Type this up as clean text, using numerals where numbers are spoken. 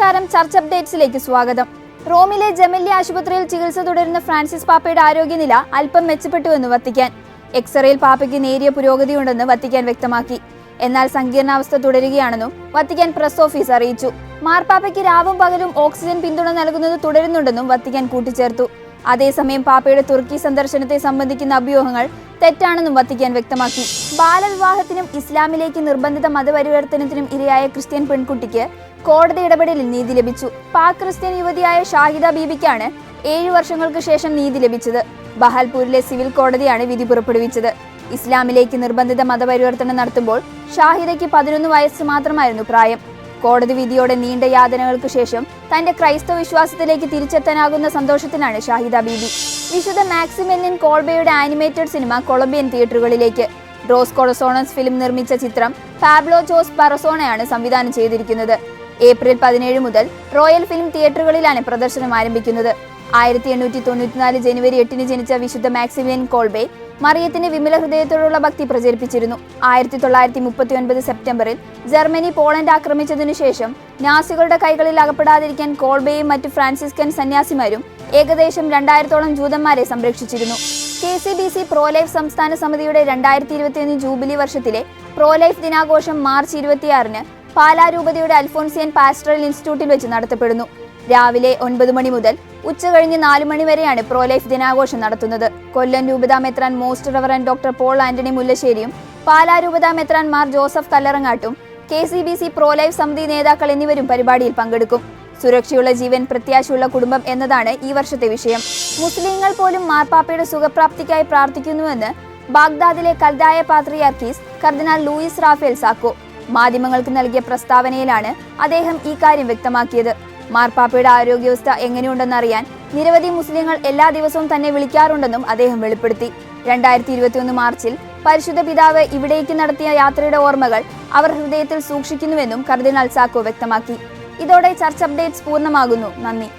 നമസ്കാരം, ചർച്ച് അപ്ഡേറ്റ്സിലേക്ക് സ്വാഗതം. റോമിലെ ജെമല്ലി ആശുപത്രിയിൽ ചികിത്സ തുടരുന്ന ഫ്രാൻസിസ് പാപ്പയുടെ ആരോഗ്യനില അല്പം മെച്ചപ്പെട്ടുവെന്ന് വത്തിക്കാൻ. എക്സ്റേയിൽ പാപ്പയ്ക്ക് നേരിയ പുരോഗതിയുണ്ടെന്ന് വത്തിക്കാൻ വ്യക്തമാക്കി. എന്നാൽ സങ്കീർണാവസ്ഥ തുടരുകയാണെന്നും വത്തിക്കാൻ പ്രസ് ഓഫീസ് അറിയിച്ചു. മാർപ്പാപ്പയ്ക്ക് രാവും പകലും ഓക്സിജൻ പിന്തുണ നൽകുന്നത് തുടരുന്നുണ്ടെന്നും വത്തിക്കാൻ കൂട്ടിച്ചേർത്തു. അതേസമയം പാപ്പയുടെ തുർക്കി സന്ദർശനത്തെ സംബന്ധിക്കുന്ന അഭ്യൂഹങ്ങൾ തെറ്റാണെന്നും വത്തിക്കാൻ വ്യക്തമാക്കി. ബാലവിവാഹത്തിനും ഇസ്ലാമിലേക്ക് നിർബന്ധിത മതപരിവർത്തനത്തിനും ഇരയായ ക്രിസ്ത്യൻ പെൺകുട്ടിക്ക് കോടതി ഇടപെടലിൽ നീതി ലഭിച്ചു. പാക് ക്രിസ്ത്യൻ യുവതിയായ ഷാഹിദ ബീബിക്കാണ് 7 വർഷങ്ങൾക്ക് ശേഷം നീതി ലഭിച്ചത്. ബഹാൽപൂരിലെ സിവിൽ കോടതിയാണ് വിധി പുറപ്പെടുവിച്ചത്. ഇസ്ലാമിലേക്ക് നിർബന്ധിത മതപരിവർത്തനം നടത്തുമ്പോൾ ഷാഹിദയ്ക്ക് 11 വയസ്സ് മാത്രമായിരുന്നു പ്രായം. കോടതി വിധിയോടെ നീണ്ട യാതനകൾക്ക് ശേഷം തന്റെ ക്രൈസ്തവ വിശ്വാസത്തിലേക്ക് തിരിച്ചെത്താനാകുന്ന സന്തോഷത്തിനാണ് ഷാഹിദ ബീബി. വിശുദ്ധ മാക്സിമിലിയൻ കോൾബയുടെ ആനിമേറ്റഡ് സിനിമ കൊളംബിയൻ തിയേറ്ററുകളിലേക്ക്. ഡ്രോസ് കൊളസോണസ് ഫിലിം നിർമ്മിച്ച ചിത്രം പാബ്ലോ ജോസ് പറസോണയാണ് സംവിധാനം ചെയ്തിരിക്കുന്നത്. ഏപ്രിൽ 17 മുതൽ റോയൽ ഫിലിം തിയേറ്ററുകളിലാണ് പ്രദർശനം ആരംഭിക്കുന്നത്. 1894 ജനുവരി 8 ജനിച്ച വിശുദ്ധ മാക്സിമിലിയൻ കോൾബെ മറിയത്തിന്റെ വിമല ഹൃദയത്തോടുള്ള ഭക്തി പ്രചരിപ്പിച്ചിരുന്നു. 1939 സെപ്റ്റംബറിൽ ജർമ്മനി പോളണ്ട് ആക്രമിച്ചതിനു ശേഷം നാസികളുടെ കൈകളിൽ അകപ്പെടാതിരിക്കാൻ കോൾബെയും മറ്റു ഫ്രാൻസിസ്കൻ സന്യാസിമാരും ഏകദേശം 2000ഓളം ജൂതന്മാരെ സംരക്ഷിച്ചിരുന്നു. KCBC പ്രോലൈഫ് സംസ്ഥാന സമിതിയുടെ 2021 ജൂബിലി വർഷത്തിലെ പ്രോലൈഫ് ദിനാഘോഷം മാർച്ച് 26 പാലാരൂപതയുടെ അൽഫോൻസിയൻ പാസ്റ്ററൽ ഇൻസ്റ്റിറ്റ്യൂട്ടിൽ വെച്ച് നടത്തപ്പെടുന്നു. രാവിലെ 9 മണി മുതൽ ഉച്ചകഴിഞ്ഞ് 4 മണി വരെയാണ് പ്രോലൈഫ് ദിനാഘോഷം നടത്തുന്നത്. കൊല്ലം രൂപതാ മെത്രാൻ most reverend doctor Paul Antony മുല്ലശ്ശേരിയും പാലാരൂപതാ മെത്രാൻ മാർ ജോസഫ് കല്ലറങ്ങാട്ടും KCBC പ്രോലൈഫ് സമിതി നേതാക്കൾ എന്നിവരും പരിപാടിയിൽ പങ്കെടുക്കും. സുരക്ഷയുള്ള ജീവൻ, പ്രത്യാശയുള്ള കുടുംബം എന്നതാണ് ഈ വർഷത്തെ വിഷയം. മുസ്ലിങ്ങൾ പോലും മാർപ്പാപ്പയുടെ സുഖപ്രാപ്തിക്കായി പ്രാർത്ഥിക്കുന്നുവെന്ന് ബാഗ്ദാദിലെ കൽദായ പാത്രിയാർക്കീസ് കർദിനാൾ ലൂയിസ് റാഫേൽ സാക്കോ മാധ്യമങ്ങൾക്ക് നൽകിയ പ്രസ്താവനയിലാണ് അദ്ദേഹം ഈ കാര്യം വ്യക്തമാക്കിയത്. മാർപ്പാപ്പയുടെ ആരോഗ്യാവസ്ഥ എങ്ങനെയുണ്ടെന്നറിയാൻ നിരവധി മുസ്ലിങ്ങൾ എല്ലാ ദിവസവും തന്നെ വിളിക്കാറുണ്ടെന്നും അദ്ദേഹം വെളിപ്പെടുത്തി. 2021 മാർച്ചിൽ പരിശുദ്ധ പിതാവ് ഇവിടേക്ക് നടത്തിയ യാത്രയുടെ ഓർമ്മകൾ അവർ ഹൃദയത്തിൽ സൂക്ഷിക്കുന്നുവെന്നും കർദിനാൾ സാക്കോ വ്യക്തമാക്കി. ഇതോടെ ചർച്ച് അപ്ഡേറ്റ്സ് പൂർണ്ണമാകുന്നു. നന്ദി.